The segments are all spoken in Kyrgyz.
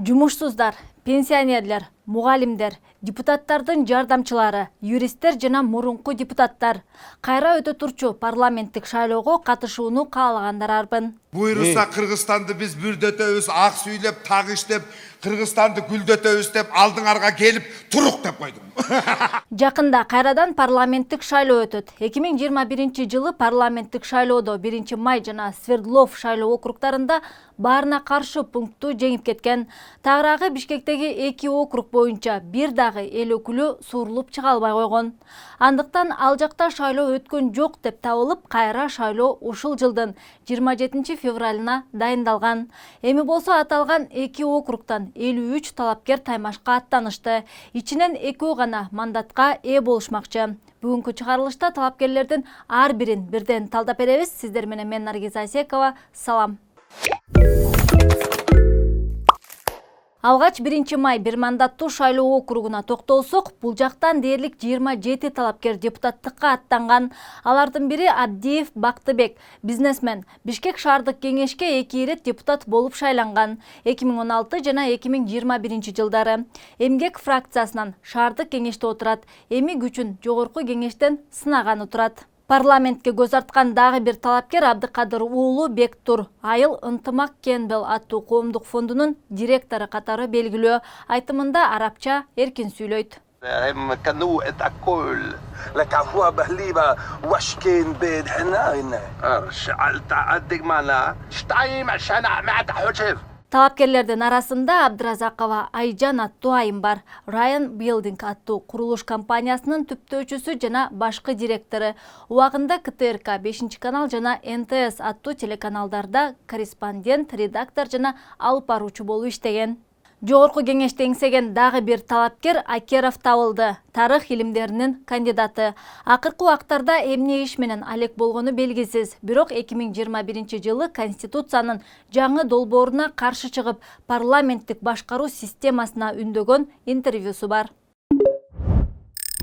Жумушсуздар, пенсионерлер, мугалимдер, депутаттардын жардамчылары, юристтер жана мурунку депутаттар кайра өтө турчу парламенттик шайлоого катышууну каалагандар арбын. Буйруса Кыргызстанды биз бүрдөтөбүз, ак сүйлөп, так иштеп, Кыргызстанды гүлдөтөбүз деп алдыңарга келип турук деп койдум. Жакында кайрадан парламенттик шайлоо өтөт. 2021 парламенттик шайлоодо 1 май жана Свердлов шайлоо округдарында баарына каршы пунктту жеңип кеткен. Тагыраагы Бишкектеги 2 округ боюнча бир дагы эл өкүлү суурулуп чыга албай койгон. Андыктан ал жакта шайлоо өткөн жок деп табылып, кайра шайлоо ушул жылдын 27 февралына дайындалган. Эми болсо аталган 2 округтан 53 талапкер таймашка аттанышты. Ичинен 2 гана мандатка ээ болушмакчы. Бүгүнкү чыгарылышта талапкерлердин ар бирин бирден талдап беребиз. Сиздер менен мен Наргиз Айсекова. Салам. Алгач 1 май бир мандаттуу шайлоо округуна токтолсок, бул жактан дээрлик 27 талапкер депутаттыкка аттанган. Алардын бири Абдиев Бактыбек, бизнесмен. Бишкек шаардык кеңешке 2 ирет депутат болуп шайланган 2016 жана 2021 жылдары. Эмгек фракциясынан шаардык кеңеште отурат. Эми күчүн жогорку кеңештен сынаганы турат. Парламентке көз арткан дагы бир талапкер Абдыкадыр уулу Бектур. Айыл ынтымак Кенбел аттуу коомдук фондунун директору катары белгилүү. Айтымында арабча эркин сүйлөйт. Талапкерлердин арасында Абдыразакова Айжан аттуу айым бар. Ryan Building аттуу курулуш компаниясынын түптөөчүсү жана башкы директору. Убагында КТРК 5 канал жана НТС аттуу телеканалдарда корреспондент, редактор жана алып баруучу болуп иштеген. Жогорку кеңеште эңсеген дагы бир талапкер Акеров табылды. Тарых илимдеринин кандидаты. Акыркы убактарда эмне иш менен алек болгону белгисиз. Бирок 2021 жылы Конституциянын жаңы долбооруна каршы чыгып, парламенттик башкаруу системасына үндөгөн интервьюсу бар.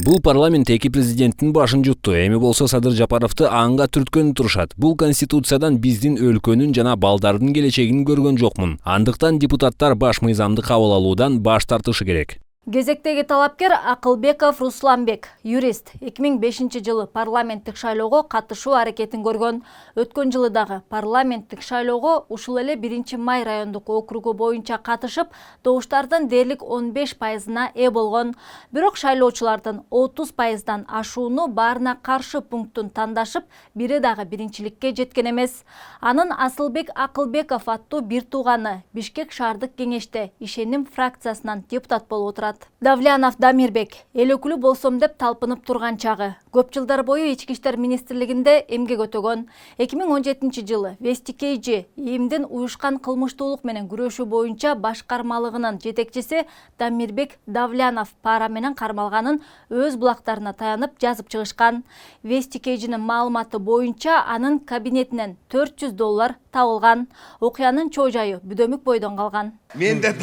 Бул парламент эки президенттин башын жутту. Эми болсо Садыр Жапаровду анга түрткөнү турушат. Бул конституциядан биздин өлкөнүн жана балдардын келечегин көргөн жокмун. Андыктан депутаттар баш мыйзамды кабыл алуудан баш тартышы керек. Кезектеги талапкер Акылбеков Русланбек, юрист. 2005 жылы парламенттик шайлоого катышуу аракетин көргөн. Өткөн жылы дагы парламенттик шайлоого ушул эле 1 май райондук округу боюнча катышып, добуштардын дээрлик 15%-на ээ болгон. Бирок шайлоочулардын 30%-дан ашууну баарына каршы пункттун тандашып, бири дагы биринчиликке жеткен эмес. Анын Асылбек Акылбеков аттуу бир тууганы Бишкек шаардык кеңеште Ишеним фракциясынан депутат болуп отурат. Давлянов Дамирбек эл өкүлү болсом деп талпынып турган чагы. Көп жылдар бою Ички иштер министрлигинде эмгек өтөгөн. 2017 жылы Вестикейжи ИИМдин уюшкан кылмыштуулук менен күрөшүү боюнча башкармалыгынын жетекчиси Дамирбек Давлянов пара менен кармалганын өз булактарына таянып жазып чыгышкан. Вестикейжинин маалыматы боюнча анын кабинетинен $400 табылган. Окуянын чоо жайы Бүдөмүк бойдон калган. Мен да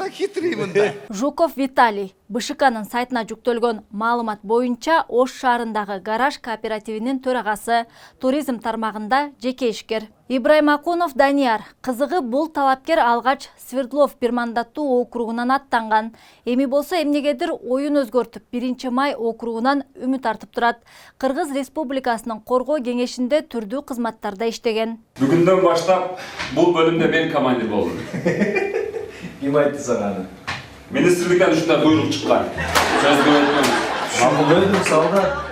хитрыймын да. Жуков Виталий БШКнын сайтына жүктөлгөн маалымат боюнча Ош шаарындагы гараж кооперативинин төрагасы, туризм тармагында жеке ишкер. Ибраим Акунов Данияр. Кызыгы бул талапкер алгач Свердлов бир мандаттуу округунан аттанган. Эми болсо эмнегедир оюн өзгөртүп 1 май округунан үмүт артып турат. Кыргыз Республикасынын коргоо кеңешинде түрдүү кызматтарда иштеген. Бүгүндөн баштап бул бөлүмдө мен командир болдум. Ким айтты сага аны? Министрликтен ушундай буйрук чыккан.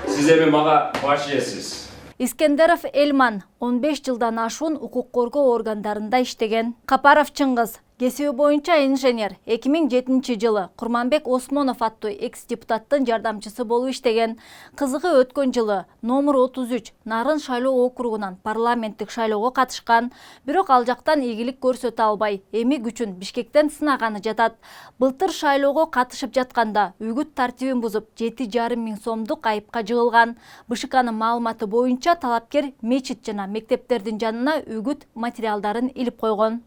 Сиз эми мага баш ийесиз. Искендеров Элман 15 жылдан ашуун укук коргоо органдарында иштеген. Капаров Чыңгыз кесиби боюнча инженер. 2007 жылы Курманбек Осмонов аттуу экс-депутаттын жардамчысы болуп иштеген. Кызыгы өткөн жылы номер 33 Нарын шайлоо округунан парламенттик шайлоого катышкан. Бирок ал жактан ийгилик көрсөтө албай, эми күчүн Бишкектен сынаганы жатат. Былтыр шайлоого катышып жатканда үгүт тартибин бузуп 7,5 миң сомдук айыпка жыгылган. БШКнын маалыматы боюнча талапкер мечит жана мектептердин жанына үгүт материалдарын илип койгон.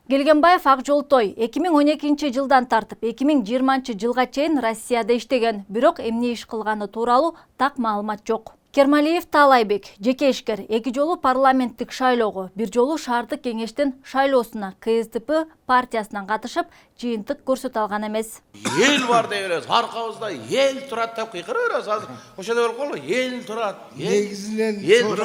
Келгенбаев Акжолтой 2012 жылдан тартып 2020 жылга чейин Россияда иштеген, бирок эмне иш кылганы тууралуу так маалымат жок. Кермалиев Таалайбек жеке ишкер 2 жолу парламенттик шайлоого, 1 жолу шаардык кеңештин шайлоосуна КСДП партиясынан катышып, жыйынтык көрсөтө алган эмес. Ел бар деп элес, аркабызда ел турат деп кыйкырып беребиз. Азыр ошондой болуп калды. Ел турат. Ел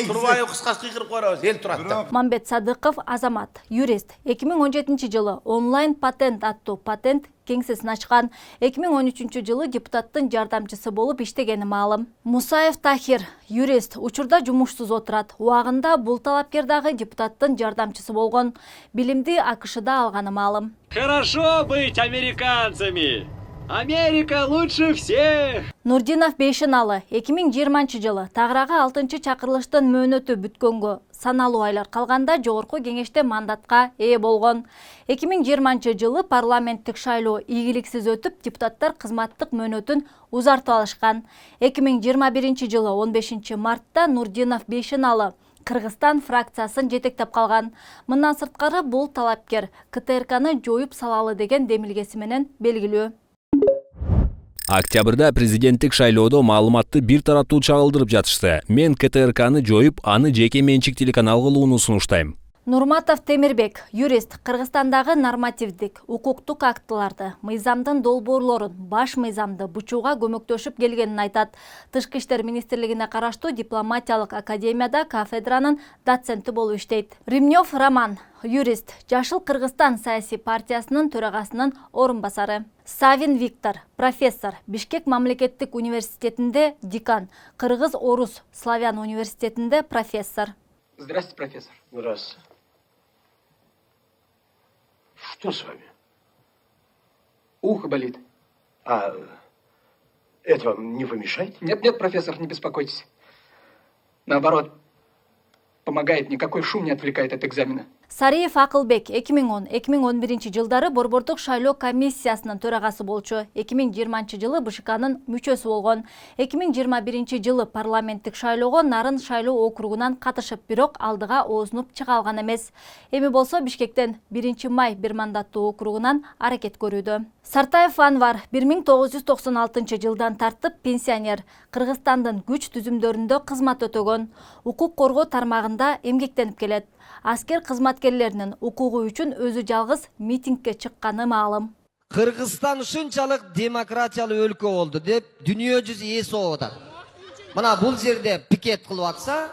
турбай кыскасы кыйкырып коебуз. Ел турат деп. Мамбет Садыков азамат, юрист. 2017 жылы онлайн патент аттуу патент кеңсесин ачкан. 2013 жылы депутаттын жардамчысы болуп иштегени маалым. Мусаев Тахир, юрист, учурда жумушсуз отурат. Убагында бул талапкер дагы депутаттын жардамчысы болгон. Билимди АКШда алганы маалым. Хорошо быть американцами! Америка лучше всех! Нурдинов Бейшиналы 2020 жылы тагыраагы 6 чакырылыштын мөөнөтү бүткөнгө саналуу айлар калганда жогорку кеңеште мандатка ээ болгон. 2020 жылы парламенттик шайлоо ийгиликсиз өтүп, депутаттар кызматтык мөөнөтүн узартып алышкан. 2021 жылы 15 мартта Нурдинов Бейшиналы Кыргызстан фракциясын жетектеп калган. Мындан сырткары бул талапкер КТРКны жоюп салалы деген демилгеси менен белгилүү. Октябрда президенттик шайлоодо маалыматты бир тараптуу чагылдырып жатышты. Мен КТРКны жоюп, аны жеке менчик телеканал кылууну сунуштайм. Нурматов Темирбек, юрист, Кыргызстандагы нормативдик, укуктук актыларды, мыйзамдын долбоорлорун, баш мыйзамды бучууга көмөктөшүп келгенин айтат. Тышкы иштер министрлигине караштуу дипломатиялык академияда кафедранын доценти болуп иштейт. Римнев Роман, юрист, Жашыл Кыргызстан саясий партиясынын төрагасынын орун басары. Савин Виктор, профессор, Бишкек мамлекеттик университетинде декан, Кыргыз-Орус славян университетинде профессор. Здравствуйте, профессор. Здравствуйте. Что с вами? Ухо болит. А это вам не помешает? Нет, профессор, не беспокойтесь. Наоборот, помогает, никакой шум не отвлекает от экзамена. Сариев Акылбек 2010-2011 жылдары Борбордук шайлоо комиссиясынын төрагасы болчу. 2020 жылы БШКнын мүчөсү болгон. 2021 жылы парламенттик шайлоого Нарын шайлоо округунан катышып, бирок алдыга оозунуп чыга алган эмес. Эми болсо Бишкектен 1 май бир мандаттуу округунан аракет көрүүдө. Сартаев Анвар 1996 жылдан тартып пенсионер, Кыргызстандын күч түзүмдөрүндө кызмат өтөгөн, укук коргоо тармагында эмгектенип келет. Аскер кызматкерлеринин укугу үчүн өзү жалгыз митингге чыкканы маалым. Кыргызстан ушунчалык демократиялуу өлкө болду деп дүйнө жүзү эс болуп атат. Мына бул жерде пикет кылып атса,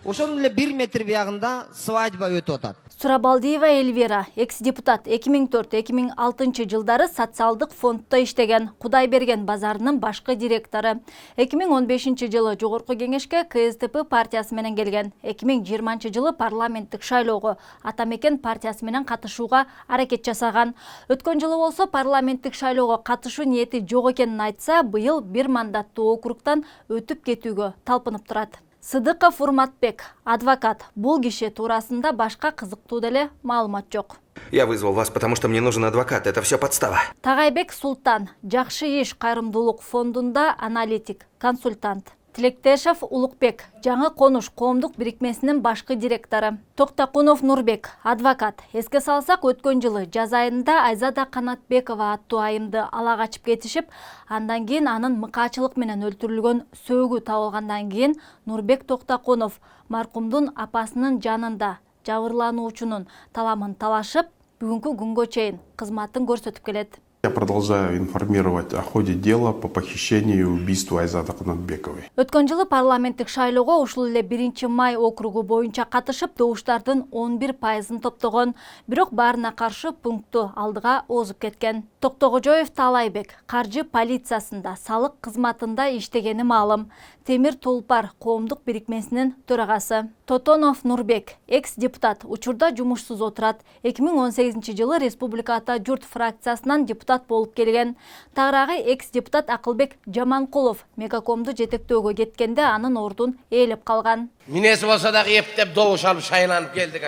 ошонун эле 1 метр биягында свадьба өтүп атат. Сурабалдиева Эльвира, экс-депутат 2004-2006 жылдары социалдык фондто иштеген, Кудайберген базарынын башкы директору. 2015 жылы жогорку кеңешке КСДП партиясы менен келген. 2020 жылы парламенттик шайлоого Атамекен партиясы менен катышууга аракет жасаган. Өткөн жылы болсо парламенттик шайлоого катышуу ниети жок экенин айтса, быйыл бир мандаттуу округтан өтүп кетүүгө талпынып турат. Сыдыков Урматбек, адвокат. Бул киши туурасында башка кызыктуу деле маалымат жок. Я вызвал вас, потому что мне нужен адвокат. Это все подстава. Тагайбек Султан, Жакшы иш кайрымдуулук фондунда аналитик, консультант. Тилектешев Улукбек, Жаңы Конуш коомдук бирикмесинин башкы директору. Токтакунов Нурбек, адвокат. Эске салсак, өткөн жылы жаз айында Айзада Канатбекова аттуу айымды ала качып кетишип, андан кийин анын мыкаачылык менен өлтүрүлгөн сөөгү табылгандан кийин Нурбек Токтакунов маркумдун апасынын жанында жабырлануучунун таламын талашып, бүгүнкү күнгө чейин кызматын көрсөтүп келет. Я продолжаю информировать о ходе дела по похищению и убийству Айзады Канатбековой. Өткөн жылы парламенттик шайлоого ушул эле 1 май округу боюнча катышып, добуштардын 11% топтогон, бирок баарына каршы пунктту алдыга озуп кеткен. Токтогожоев Таалайбек каржы полициясында салык кызматында иштегени маалым. Темир Тулпар коомдук бирикмесинин төрагасы. Тотонов Нурбек, экс-депутат, учурда жумушсуз отурат. 2018 жылы Республика Ата Журт фракциясынан депутат болуп келген. Тагыраагы экс-депутат Акылбек Жаманкулов мегакомду жетектөөгө кеткенде анын ордун ээлеп калган. Минеси болса да эптеп добуш алып шайланып келдик.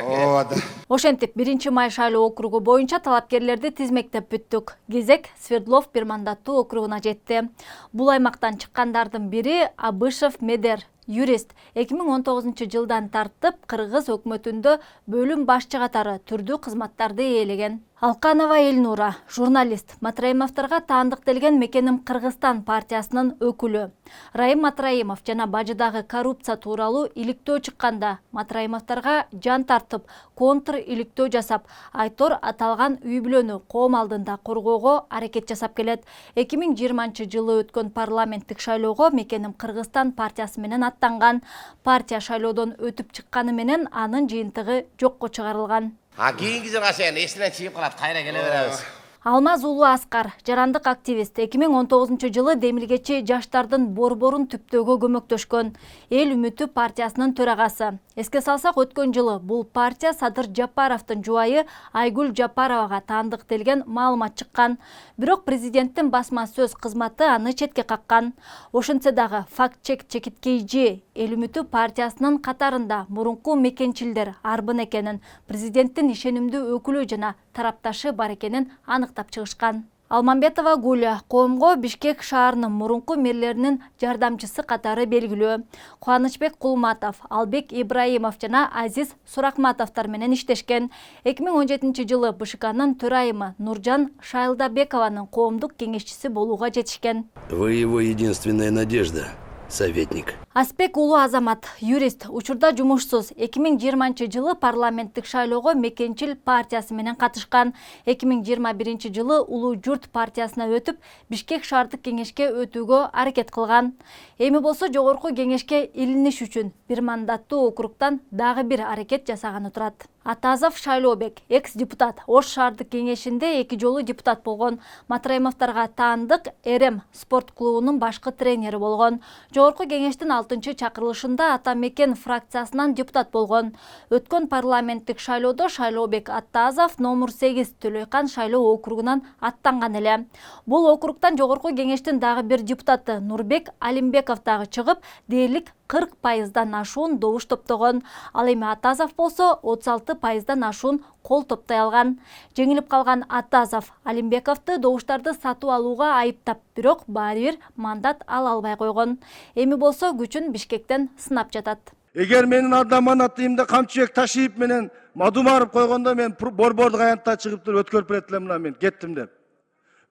Ошентип 1 май шайлоо округу боюнча талапкерлерди тизмектеп бүттүк. Кезек Свердлов бир мандаттуу округуна жетти. Бул аймактан чыккандардын бири Абышев Медер юрист. 2019 жылдан тартып Кыргыз өкмөтүндө бөлүм башчы катары түрдүү кызматтарды ээлеген. Алканова Элнура, журналист, Матраимовторго таандыктелген Мекеним Кыргызстан партиясынын өкүлү. Райым Матраимов жана бажыдагы коррупция тууралуу иликтөө чыкканда Матраимовторго жан тартып, контр иликтөө жасап, Айтор аталган үй бүлөнү коом алдында коргоого аракет жасап келет. 2020 жылы өткөн парламенттик шайлоого Мекеним Кыргызстан партиясы менен аттанган. Партия шайлоодон өтүп чыкканы менен анын жыйынтыгы жокко чыгарылган. Кийинки жылга чейин эсинен чыгып калат, кайра келе беребиз. Алмаз Улуу Аскар, жарандык активист, 2019 жылы демилгечи жаштардын борборун түптөөгө көмөктөшкөн. Эл үмүтү партиясынын төрагасы. Эске салсак, өткөн жылы бул партия Садыр Жапаровдун жубайы Айгүл Жапаровага таандыктелген маалымат чыккан. Бирок президенттин басма сөз кызматы аны четке каккан. Ошентсе дагы факт-чек чекиткейжи Эл үмүтү партиясынын катарында мурунку мекенчилдер арбын экенин, президенттин ишенимдүү өкүлү жана тарапташы бар экенин аныктап чыгышкан. Алмамбетова Гуля коомго Бишкек шаарынын мурунку мэрлеринин жардамчысы катары белгилүү. Кубанычбек Кулматов, Албек Ибраимов жана Азиз Суракматовдор менен иштешкен. 2017 жылы БШКнын төрайымы Нуржан Шайлдабекованын коомдук кеңешчиси болууга жетишкен. Вы его единственная надежда, советник. Аспек Улуу Азамат, юрист, учурда жумушсуз. 2020 жылы парламенттик шайлоого Мекенчил партиясы менен катышкан. 2021 жылы Улуу Журт партиясына өтүп, Бишкек шаардык кеңешке өтүүгө аракет кылган. Эми болсо жогорку кеңешке илиниш үчүн бир мандаттуу округтан дагы бир аракет жасаганы турат. Атазов Шайлообек, экс-депутат, Ош шаардык кеңешинде 2 жолу депутат болгон. Матраимовторго таандык РМ спорт клубунун башкы тренери болгон. Жогорку кеңештин 6-чы чакырылышында Ата Мекен фракциясынан депутат болгон. Өткөн парламенттик шайлоодо Шайлообек Атазов номер 8 Төлөйкан шайлоо округунан аттанган эле. Бул округтан жогорку кеңештин дагы бир депутаты Нурбек Алимбеков дагы чыгып, дээрлик 40%дан ашуун добуш топтогон. Ал эми Атазов болсо 36%дан ашуун кол топтой алган. Жеңилип калган Атазов Алимбековду добуштарды сатып алууга айыптап, бирок баары бир мандат ала албай койгон. Эми болсо күчүн Бишкектен сынап жатат. Эгер менин ардаманатыйымда камчыбек Ташиев менен Мадумаров койгондо мен борбордук аянтта чыгып туруп өткөрүп берет элем, мына мен кеттим деп.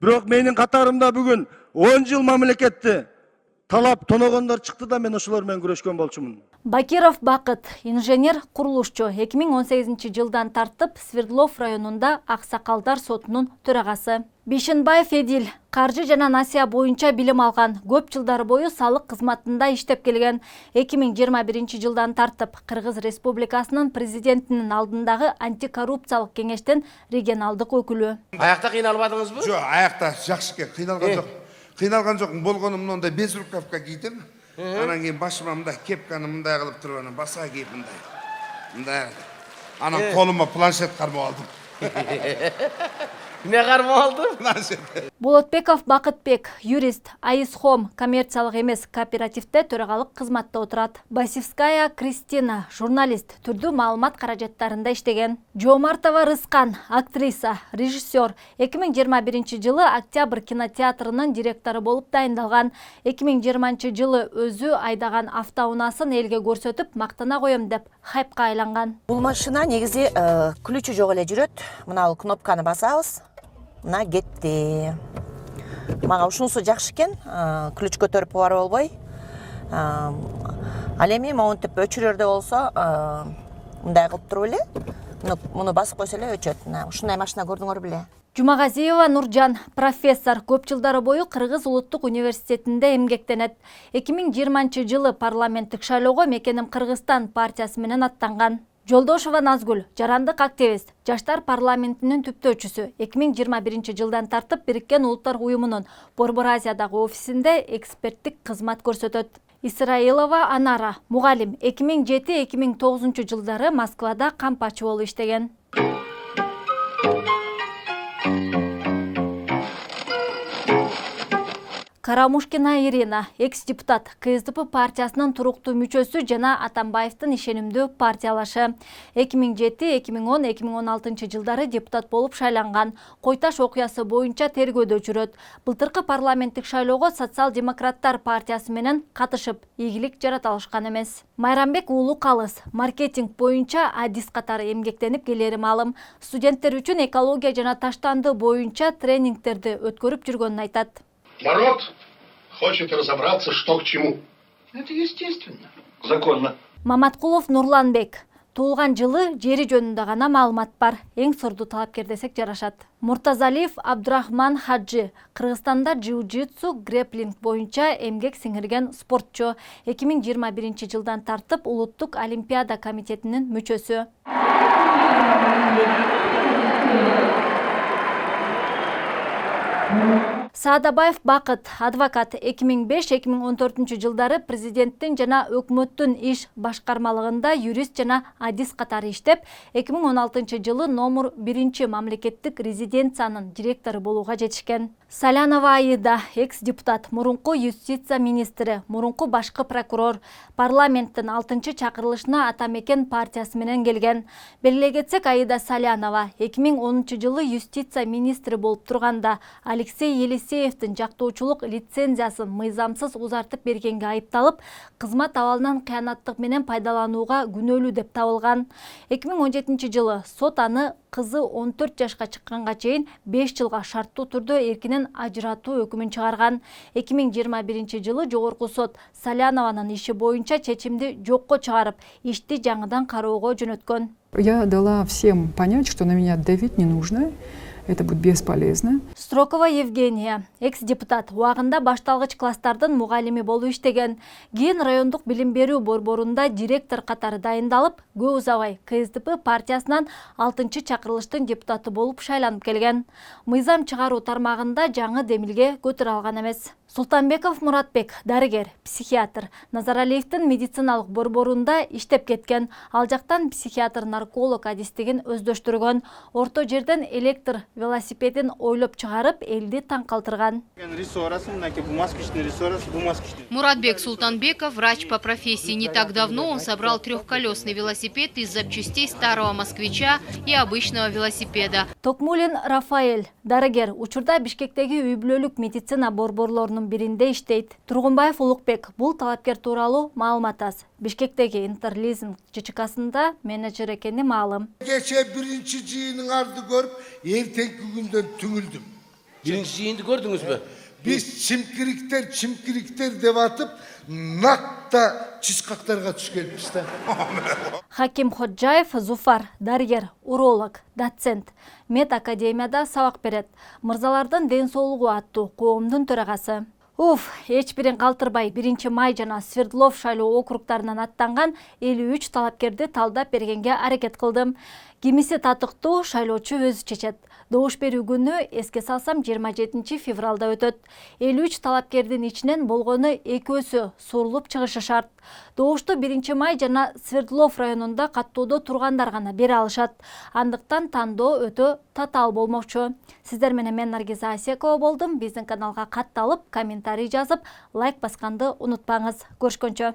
Бирок менин катарымда бүгүн 10 жыл мамлекетти талап тоногондор чыкты да мен ошолор менен күрөшкөн болчумун. Бакиров Бакыт, инженер курулушчу, 2018 жылдан тартып Свердлов районунда Аксакалдар сотунун төрагасы. Бишенбаев Эдил, каржы жана насыя боюнча билим алган, көп жылдар бою салык кызматында иштеп келген. 2021 жылдан тартып Кыргыз Республикасынын президентинин алдындагы антикоррупциялык кеңештин регионалдык өкүлү. Аякта кыйналбадыңызбы? Жок, аякта жакшы экен, кыйналган жок. Кыйналган жок, болгонум мындай без рукавка кийдим. Анан кийин башыма мындай кепканы мындай кылып туруп анан баса кийип мындай. Анан колума планшет кармап алдым. Не кармап алдым? Планшет. Болотбеков Бакытбек, юрист, Айсхом коммерциялык эмес кооперативде төрагалык кызматта отурат. Басевская Кристина, журналист, түрдүү маалымат каражаттарында иштеген. Жомартова Рыскан, актриса, режиссер, 2021 жылы Октябрь кинотеатрынын директору болуп дайындалган. 2020 жылы өзү айдаган автоунаасын элге көрсөтүп, мактана коем деп хайпка айланган. Бул машина негизи ключу жок эле жүрөт. Мына кнопканы басабыз. Мына кетти. Мага ушунусу жакшы экен. Ключ көтөрүп бар болбой. Ал эми монтип өчүрөрдө болсо, мындай кылып туруп эле. Муну басып койсо эле өчөт. Ушундай машина көрдүңөр беле? Жумагазиева Нуржан, профессор, көп жылдары бою Кыргыз Улуттук университетинде эмгектенет. 2020 жылы парламенттик шайлоого Мекеним Кыргызстан партиясы менен аттанган. Жолдошова Назгүл, жарандык активист, жаштар парламентинин түптөөчүсү, 2021 жылдан тартып Бириккен Улуттар уюмунун Борбор Азиядагы офисинде эксперттик кызмат көрсөтөт. Исраилова Анара, мугалим, 2007-2009 жылдары Москвада кампачы болуп иштеген. Карамушкина Ирина, экс-депутат КСДП партиясынын туруктуу мүчөсү жана Атамбаевдин ишенимдүү партиялашы. 2007, 2010, 2016 жылдары депутат болуп шайланган. Койташ окуясы боюнча тергөөдө жүрөт. Былтыркы парламенттик шайлоого социал-демократтар партиясы менен катышып, ийгилик жарата алышкан эмес. Майрамбек уулу Калыс, маркетинг боюнча адис катары эмгектенип келери маалым. Студенттер үчүн экология жана таштанды боюнча тренингтерди өткөрүп жүргөнүн айтат. Народ хочет разобраться, что к чему. Это естественно. Законно. Маматкулов Нурланбек. Туулган жылы жери жөнүндө гана маалымат бар. Эң сорду талапкер десек жарашат. Муртазалиев Абдурахман Хаджи. Кыргызстанда джиу-джитсу, грэплинг боюнча эмгек сиңирген спортчу. 2021 жылдан тартып Улуттук Олимпиада комитетинин мүчөсү. Саадабаев Бакыт, адвокат, 2005-2014 жылдары президенттин жана өкмөттүн иш башкармалыгында юрист жана адис катары иштеп, 2016 жылы номер 1 мамлекеттик резиденциянын директору болууга жетишкен. Салянова Аида, экс-депутат, мурунку юстиция министри, мурунку башкы прокурор, парламенттин 6-чакырылышына Атамекен партиясы менен келген. Белгилей кетсек, Аида Салянова 2010 жылы юстиция министри болуп турганда Алексей Елисеевдин жактоочулук лицензиясын мыйзамсыз узартып бергенге айыпталып, кызмат абалынан кыянаттык менен пайдаланууга күнөөлүү деп табылган. 2017 жылы сот аны кызы 14 жашка чыкканга чейин 5 жылга шарттуу түрдө эркинен ажыратуу өкүмүн чыгарган. 2021 жылы жогорку сот Салянованын иши боюнча чечимди жокко чыгарып, ишти жаңыдан кароого жөнөткөн. Я дала всем понять, что на меня давить не нужно. Это будет бесполезно. Строкова Евгения, экс-депутат, убагында башталгыч класстардын мугалими болуп иштеген. Кийин райондук билим берүү борборунда директор катары дайындалып, көп узабай КСДП партиясынан 6-чакырылыштын депутаты болуп шайланып келген. Мыйзам чыгаруу тармагында жаңы демилге көтөрө алган эмес. Султанбеков Муратбек, дарыгер, психиатр, Назаралиевдин медициналык борборунда иштеп кеткен. Ал жактан психиатр-нарколог адистигин өздөштүргөн. Орто жерден электр велосипедин ойлоп чыгарып, элди таң калтырган. Муратбек Султанбеков, врач по профессии. Не так давно он собрал трехколесный велосипед из запчастей старого москвича и обычного велосипеда. Токмулин Рафаэль, дарыгер, учурда Бишкектеги үй-бүлөлүк медицина борборлорунун биринде иштейт. Тургунбаев Улукбек, бул талапкер тууралуу маалымат аз. Бишкектеги Интерлизинг ЖЧКсында менеджер экени маалым. Кече биринчи жыйынын арды көрүп, эртеңки күндөн түңүлдүм. Биринчи жыйынды көрдүңүзбү? Биз чимкириктер деп атып, накта чычкактарга түшкөнбүз да. Хаким Ходжаев Зуфар, дарыгер, уролог, доцент, Мед академияда сабак берет. Мырзалардын ден соолугу аттуу коомдун төрагасы. Эч бирин калтырбай 1 май жана Свердлов шайлоо округдарынан аттанган 53 талапкерди талдап бергенге аракет кылдым. Кимиси татыктуу, шайлоочу өзү чечет. Добуш берүү күнү эске салсам 27 февралда өтөт. 53 талапкердин ичинен болгону экөөсү сурулуп чыгышы шарт. Добушту 1 май жана Свердлов районунда каттоодо тургандар гана бере алышат. Андыктан тандоо өтө татаал болмокчу. Сиздер менен мен Наргиза Асекова болдум. Биздин каналга катталып, комментарий жазып, лайк басканды унутпаңыз. Көрүшкөнчө.